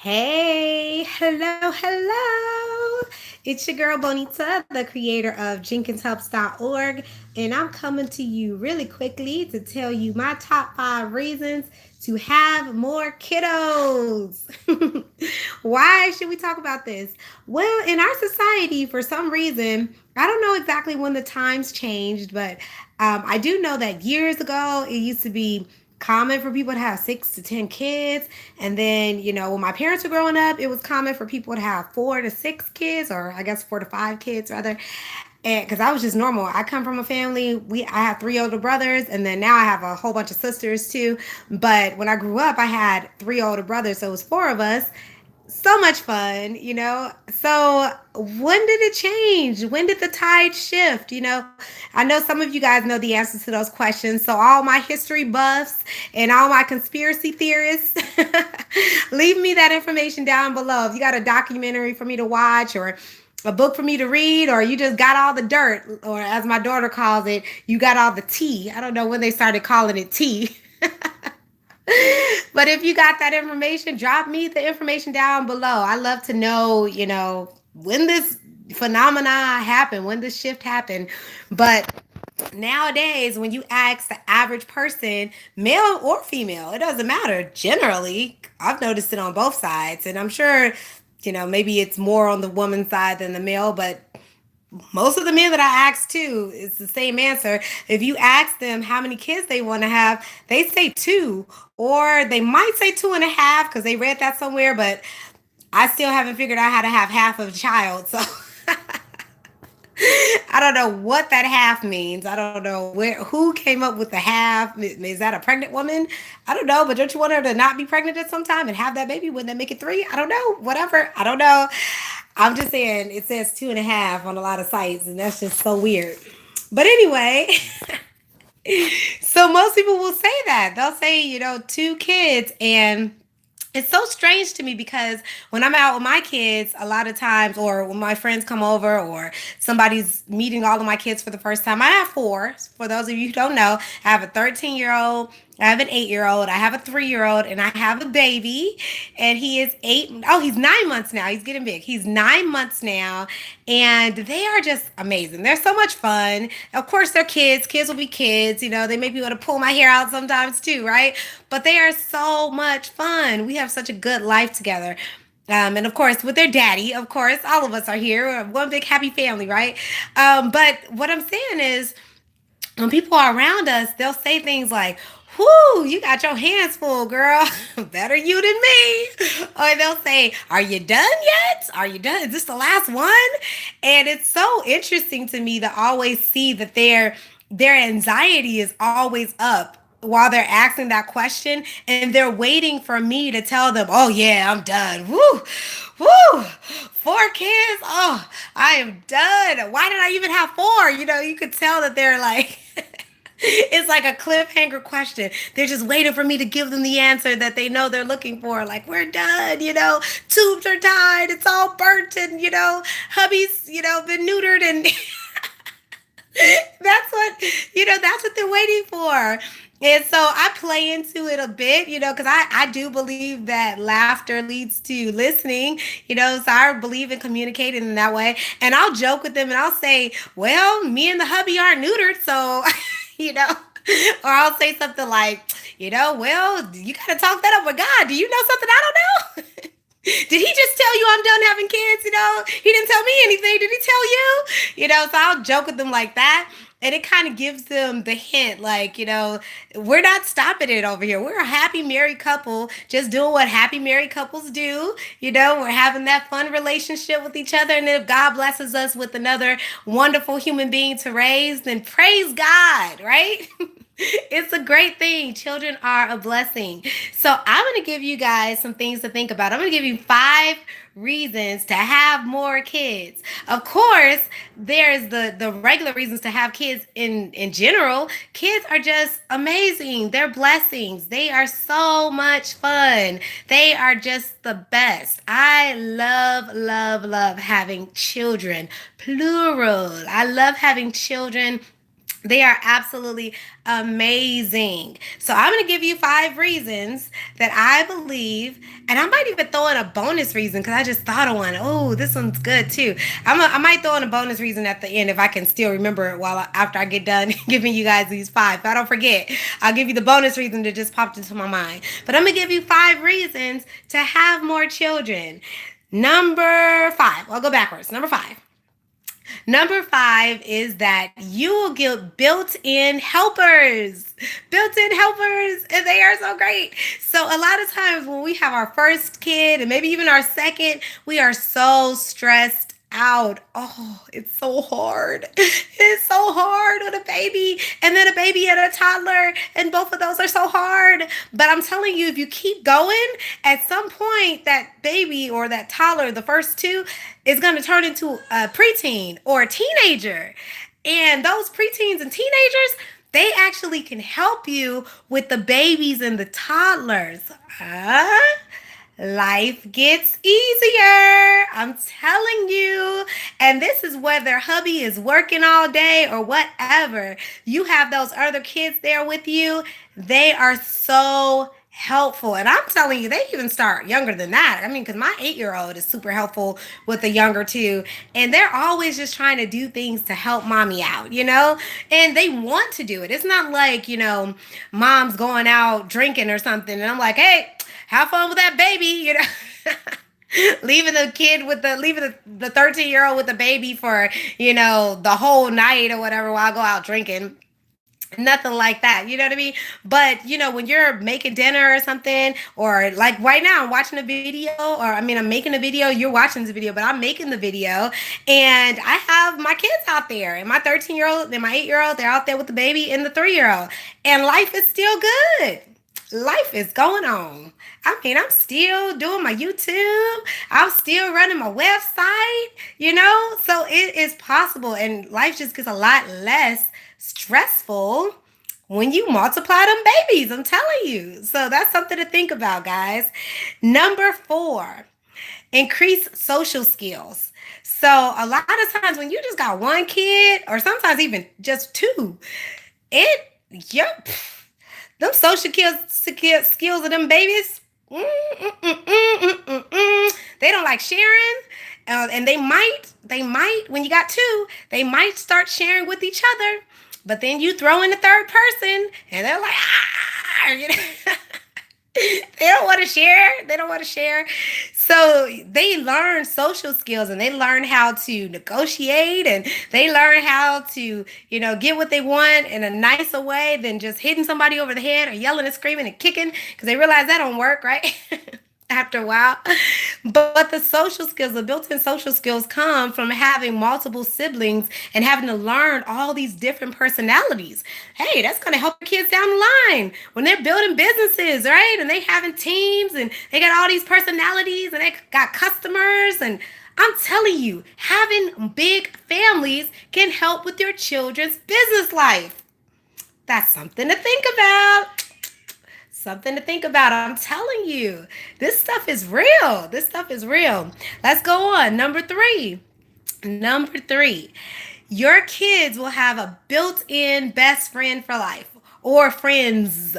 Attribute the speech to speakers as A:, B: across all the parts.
A: Hey, hello, hello. It's your girl Bonita, the creator of JenkinsHelps.org, and I'm coming to you really quickly to tell you my top 5 reasons to have more kiddos. Why should we talk about this? Well, in our society, for some reason, I don't know exactly when the times changed, but I do know that years ago it used to be common for people to have 6 to 10 kids. And then, when my parents were growing up, it was common for people to have 4 to 6 kids, or I guess 4 to 5 kids rather. And because I was just normal, I come from a family. I have 3 older brothers, and then now I have a whole bunch of sisters too. But when I grew up, I had 3 older brothers, so it was 4 of us. So much fun, So when did it change? When did the tide shift? I know some of you guys know the answers to those questions. So all my history buffs and all my conspiracy theorists, leave me that information down below. If you got a documentary for me to watch, or a book for me to read, or you just got all the dirt, or as my daughter calls it, you got all the tea. I don't know when they started calling it tea. But if you got that information, drop me the information down below. I love to know, when this phenomena happened, when this shift happened. But nowadays, when you ask the average person, male or female, it doesn't matter. Generally, I've noticed it on both sides. And I'm sure, maybe it's more on the woman's side than the male, but most of the men that I ask too, it's the same answer. If you ask them how many kids they want to have, they say two, or they might say 2.5 because they read that somewhere, but I still haven't figured out how to have half of a child. So I don't know what that half means. I don't know who came up with the half. Is that a pregnant woman? I don't know, but don't you want her to not be pregnant at some time and have that baby? Wouldn't that make it three? I don't know. Whatever. I don't know. I'm just saying it says 2.5 on a lot of sites, and that's just so weird. But anyway, so most people will say that. They'll say, 2 kids, and it's so strange to me because when I'm out with my kids, a lot of times, or when my friends come over, or somebody's meeting all of my kids for the first time, I have four. For those of you who don't know, I have a 13-year-old, I have an 8-year-old, I have a 3-year-old, and I have a baby. And he is eight. Oh, he's 9 months now. He's getting big. He's 9 months now. And they are just amazing. They're so much fun. Of course, they're kids. Kids will be kids. They make me want to pull my hair out sometimes too, right? But they are so much fun. We have such a good life together. And of course, with their daddy, of course, all of us are here. We're one big happy family, right? But what I'm saying is, when people are around us, they'll say things like, "Whoo, you got your hands full, girl. Better you than me." Or they'll say, "Are you done yet? Are you done? Is this the last one?" And it's so interesting to me to always see that their anxiety is always up while they're asking that question, and they're waiting for me to tell them, "Oh yeah, I'm done. Woo, woo, 4 kids. Oh, I am done. Why did I even have four?" You could tell that they're like, it's like a cliffhanger question. They're just waiting for me to give them the answer that they know they're looking for. Like, we're done, tubes are tied, it's all burnt, and hubby's, been neutered, and that's what they're waiting for. And so I play into it a bit, because I do believe that laughter leads to listening, so I believe in communicating in that way. And I'll joke with them and I'll say, "Well, me and the hubby aren't neutered, so," you know, or I'll say something like, "Well, you got to talk that up with God. Do you know something I don't know?" Did he just tell you I'm done having kids? He didn't tell me anything. Did he tell you? So I'll joke with them like that. And it kind of gives them the hint, like, we're not stopping it over here. We're a happy married couple, just doing what happy married couples do. We're having that fun relationship with each other. And if God blesses us with another wonderful human being to raise, then praise God, right? It's a great thing. Children are a blessing. So I'm going to give you guys some things to think about. I'm going to give you 5 reasons to have more kids. Of course, there's the regular reasons to have kids in general. Kids are just amazing. They're blessings. They are so much fun. They are just the best. I love, love having children. Plural. I love having children. They are absolutely amazing. So I'm going to give you 5 reasons that I believe, and I might even throw in a bonus reason because I just thought of one. Oh, this one's good too. I might throw in a bonus reason at the end if I can still remember it after I get done giving you guys these 5. If I don't forget, I'll give you the bonus reason that just popped into my mind. But I'm going to give you 5 reasons to have more children. Number 5. I'll go backwards. Number 5. Number 5 is that you will get built in helpers. Built in helpers, and they are so great. So, a lot of times when we have our first kid and maybe even our second, we are so stressed out. Oh, it's so hard. It's so hard with a baby and then a baby and a toddler, and both of those are so hard. But I'm telling you, if you keep going, at some point that baby or that toddler, the first two, is going to turn into a preteen or a teenager. And those preteens and teenagers, they actually can help you with the babies and the toddlers. Life gets easier. I'm telling you. And this is whether hubby is working all day or whatever. You have those other kids there with you. They are so helpful. And I'm telling you, they even start younger than that. I mean, because my 8-year-old is super helpful with the younger two. And they're always just trying to do things to help mommy out, And they want to do it. It's not like, mom's going out drinking or something. And I'm like, hey, have fun with that baby. Leaving the 13-year-old with the baby for, the whole night or whatever while I go out drinking. Nothing like that, you know what I mean? But when you're making dinner or something, or like right now, I'm watching a video, or I'm making a video, you're watching the video, but I'm making the video, and I have my kids out there, and my 13-year-old and my 8-year-old, they're out there with the baby and the 3-year-old, and life is still good. Life is going on. I'm still doing my YouTube. I'm still running my website, so it is possible. And life just gets a lot less stressful when you multiply them babies. I'm telling you. So that's something to think about, guys. Number 4, increase social skills. So a lot of times when you just got one kid, or sometimes even just two, yep. Them social skills of them babies, they don't like sharing. And they might, when you got two, they might start sharing with each other. But then you throw in the third person, and they're like, they don't want to share. They don't want to share. So they learn social skills, and they learn how to negotiate, and they learn how to, get what they want in a nicer way than just hitting somebody over the head or yelling and screaming and kicking, because they realize that don't work, right? After a while. But the social skills, the built-in social skills come from having multiple siblings and having to learn all these different personalities. Hey, that's going to help kids down the line when they're building businesses, right? And they having teams, and they got all these personalities, and they got customers. And I'm telling you, having big families can help with your children's business life. That's something to think about. Something to think about. I'm telling you, this stuff is real. This stuff is real. Let's go on. Number 3. Number 3. Your kids will have a built-in best friend for life, or friends.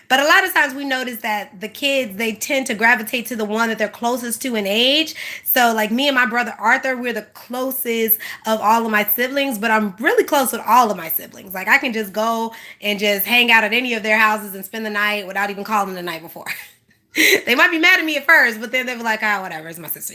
A: But a lot of times we notice that the kids, they tend to gravitate to the one that they're closest to in age. So like me and my brother Arthur, we're the closest of all of my siblings, but I'm really close with all of my siblings. Like I can just go and just hang out at any of their houses and spend the night without even calling the night before. They might be mad at me at first, but then they'll be like, whatever, it's my sister.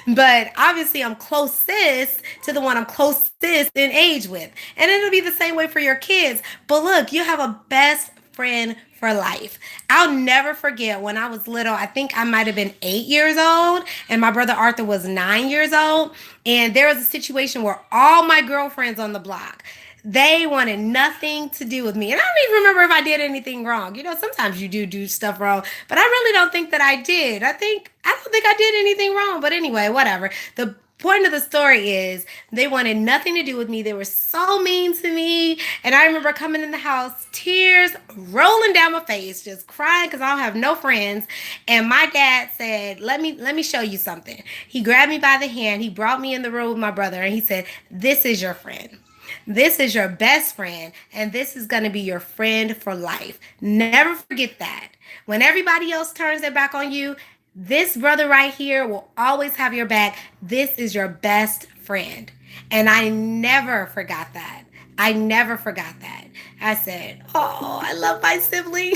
A: But obviously I'm closest to the one I'm closest in age with. And it'll be the same way for your kids. But look, you have a best friend for life. I'll never forget when I was little, I think I might have been 8 years old, and my brother Arthur was 9 years old. And there was a situation where all my girlfriends on the block, they wanted nothing to do with me. And I don't even remember if I did anything wrong. Sometimes you do stuff wrong, but I really don't think that I did. I don't think I did anything wrong. But anyway, whatever. The point of the story is they wanted nothing to do with me. They were so mean to me. And I remember coming in the house, tears rolling down my face, just crying because I don't have no friends. And my dad said, let me show you something. He grabbed me by the hand. He brought me in the room with my brother, and he said, this is your friend. This is your best friend, and this is going to be your friend for life. Never forget that. When everybody else turns their back on you, this brother right here will always have your back. This is your best friend. And I never forgot that. I never forgot that. I said, "Oh, I love my sibling.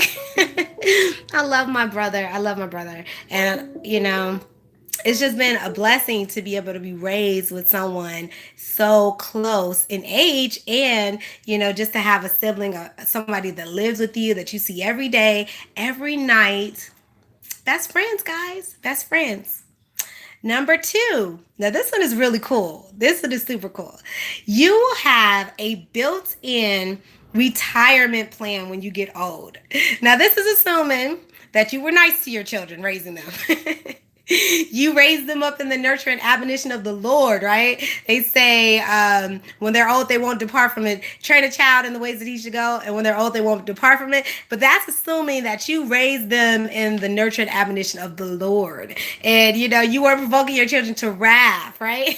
A: I love my brother. I love my brother." And, it's just been a blessing to be able to be raised with someone so close in age, and just to have a sibling or somebody that lives with you, that you see every day, every night. Best friends, guys. Best friends. Number two, now this one is really cool. This one is super cool. You will have a built-in retirement plan when you get old. Now, this is assuming that you were nice to your children raising them. You raise them up in the nurture and admonition of the Lord, right? They say when they're old, they won't depart from it. Train a child in the ways that he should go, and when they're old, they won't depart from it. But that's assuming that you raise them in the nurture and admonition of the Lord. And, you weren't provoking your children to wrath, right?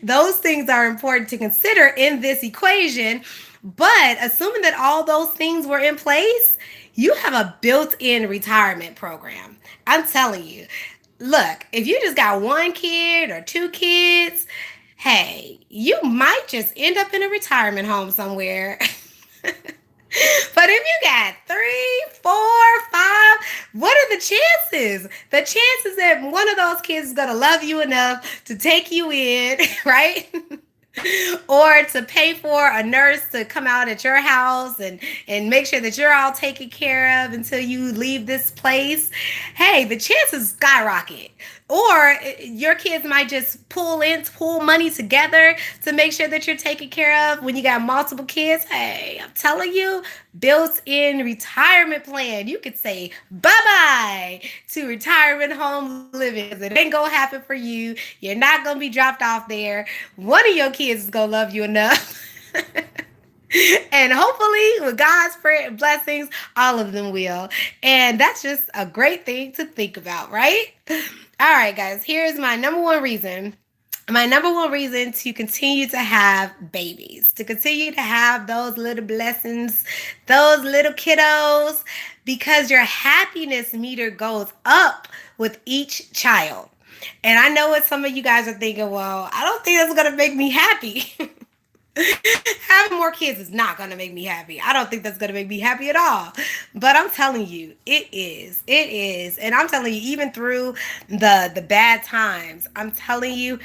A: Those things are important to consider in this equation. But assuming that all those things were in place, you have a built-in retirement program. I'm telling you. Look, if you just got one kid or two kids, hey, you might just end up in a retirement home somewhere. But if you got three, four, five, what are the chances? The chances that one of those kids is going to love you enough to take you in, right? Or to pay for a nurse to come out at your house and make sure that you're all taken care of until you leave this place. Hey, the chances skyrocket. Or your kids might just pull money together to make sure that you're taken care of when you got multiple kids. Hey, I'm telling you, built-in retirement plan. You could say bye-bye to retirement home living. It ain't gonna happen for you. You're not gonna be dropped off there. One of your kids is gonna love you enough. And hopefully, with God's prayer and blessings, all of them will. And that's just a great thing to think about, right? All right, guys, here's my number one reason. My number one reason to continue to have babies, to continue to have those little blessings, those little kiddos, because your happiness meter goes up with each child. And I know what some of you guys are thinking, well, I don't think that's going to make me happy. Having more kids is not going to make me happy. I don't think that's going to make me happy at all. But I'm telling you, it is. It is. And I'm telling you, even through the bad times, I'm telling you,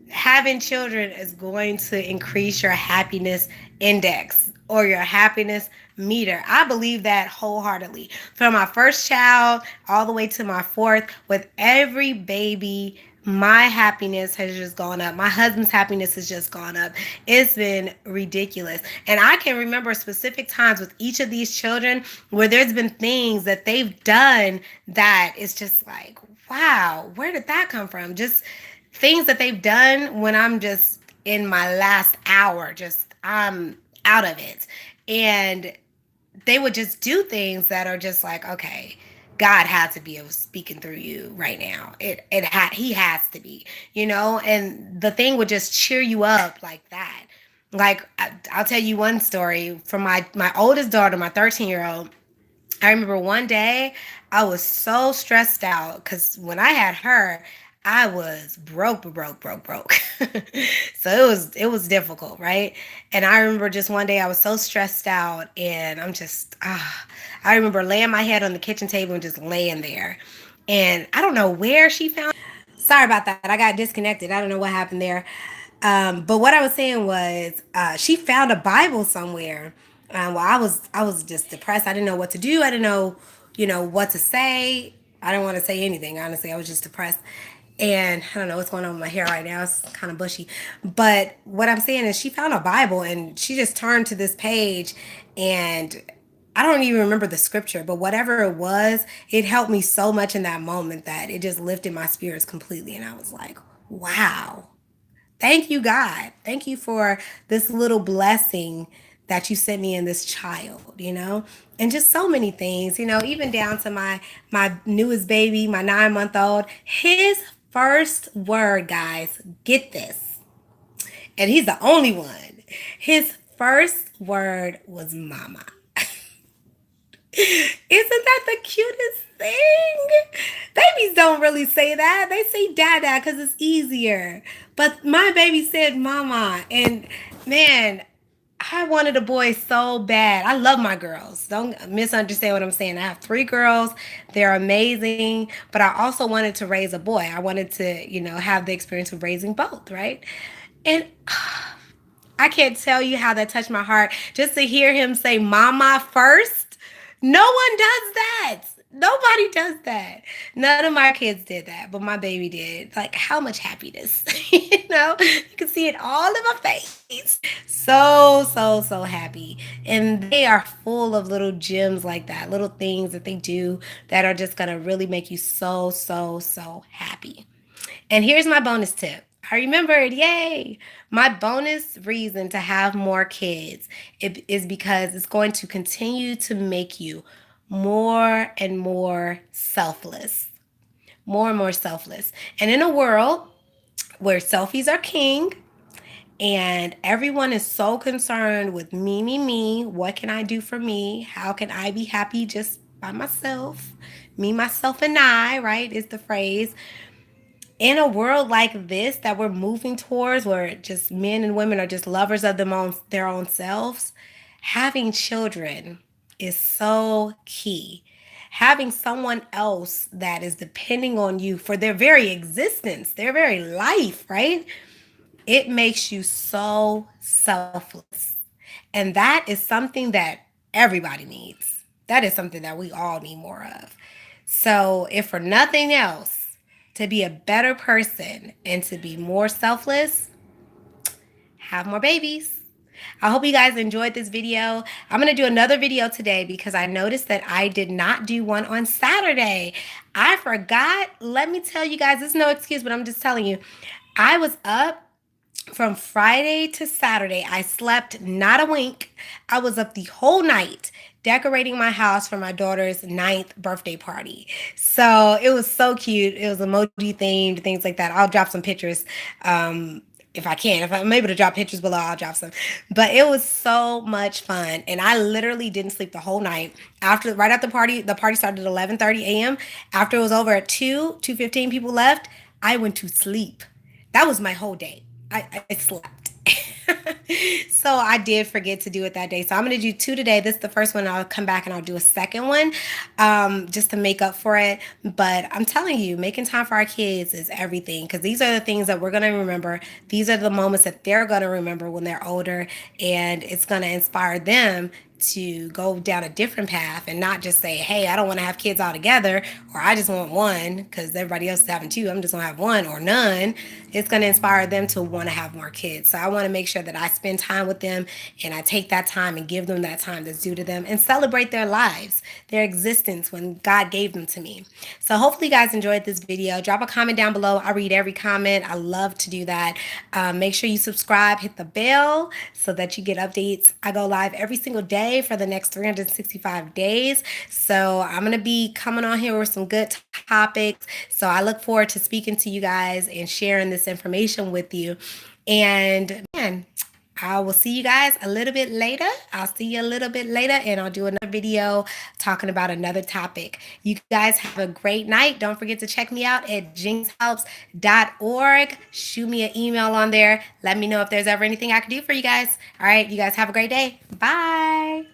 A: having children is going to increase your happiness index or your happiness meter. I believe that wholeheartedly. From my first child all the way to my fourth, with every baby, my happiness has just gone up. My husband's happiness has just gone up. It's been ridiculous. And I can remember specific times with each of these children where there's been things that they've done that is just like, wow, where did that come from? Just things that they've done when I'm just in my last hour, just I'm out of it. And they would just do things that are just like, okay, God had to be speaking through you right now. He has to be, and the thing would just cheer you up like that. Like I'll tell you one story from my oldest daughter, my 13-year-old. I remember one day I was so stressed out because when I had her, I was broke. So it was difficult, right? And I remember just one day I was so stressed out, and I remember laying my head on the kitchen table and just laying there. And I don't know where she found. Sorry about that. I got disconnected. I don't know what happened there. But what I was saying was, she found a Bible somewhere. Well, I was just depressed. I didn't know what to do. I didn't know, what to say. I didn't want to say anything. Honestly, I was just depressed. And I don't know what's going on with my hair right now. It's kind of bushy. But what I'm saying is she found a Bible and she just turned to this page, and I don't even remember the scripture, but whatever it was, it helped me so much in that moment that it just lifted my spirits completely. And I was like, wow, thank you, God. Thank you for this little blessing that you sent me in this child. And just so many things, even down to my newest baby, my 9-month old. His first word, guys, get this. And he's the only one. His first word was mama. Isn't that the cutest thing? Babies don't really say that. They say dada because it's easier. But my baby said mama. And man, I wanted a boy so bad. I love my girls. Don't misunderstand what I'm saying. I have three girls. They're amazing. But I also wanted to raise a boy. I wanted to, have the experience of raising both, right? And I can't tell you how that touched my heart just to hear him say mama first. No one does that. Nobody does that. None of my kids did that, but my baby did. Like, how much happiness. You can see it all in my face. So, so, so happy. And they are full of little gems like that, little things that they do that are just going to really make you so, so, so happy. And here's my bonus tip. I remembered, yay! My bonus reason to have more kids is because it's going to continue to make you more and more selfless. More and more selfless. And in a world where selfies are king and everyone is so concerned with me, me, me, what can I do for me? How can I be happy just by myself? Me, myself, and I, right, is the phrase. In a world like this that we're moving towards, where just men and women are just lovers of their own selves, having children is so key. Having someone else that is depending on you for their very existence, their very life, right? It makes you so selfless. And that is something that everybody needs. That is something that we all need more of. So, if for nothing else, to be a better person and to be more selfless, have more babies. I hope you guys enjoyed this video. I'm going to do another video today because I noticed that I did not do one on Saturday. I forgot. Let me tell you guys, it's no excuse, but I'm just telling you. I was up from Friday to Saturday. I slept not a wink. I was up the whole night decorating my house for my daughter's 9th birthday party. So it was so cute. It was emoji themed, things like that. I'll drop some pictures if I can. If I'm able to drop pictures below, I'll drop some. But it was so much fun. And I literally didn't sleep the whole night. Right after the party started at 11:30 a.m. After it was over at 2:15 people left, I went to sleep. That was my whole day. I slept. So I did forget to do it that day. So I'm going to do 2 today. This is the first one. I'll come back and I'll do a second one just to make up for it. But I'm telling you, making time for our kids is everything because these are the things that we're going to remember. These are the moments that they're going to remember when they're older, and it's going to inspire them to go down a different path and not just say, hey, I don't want to have kids altogether, or I just want one because everybody else is having 2. I'm just going to have 1 or none. It's going to inspire them to want to have more kids. So I want to make sure that I spend time with them and I take that time and give them that time that's due to them and celebrate their lives, their existence when God gave them to me. So hopefully you guys enjoyed this video. Drop a comment down below. I read every comment. I love to do that. Make sure you subscribe, hit the bell so that you get updates. I go live every single day for the next 365 days. So I'm going to be coming on here with some good topics. So I look forward to speaking to you guys and sharing this information with you. And man, I will see you guys a little bit later. I'll see you a little bit later and I'll do another video talking about another topic. You guys have a great night. Don't forget to check me out at jinxhelps.org. Shoot me an email on there. Let me know if there's ever anything I can do for you guys. All right, you guys have a great day. Bye.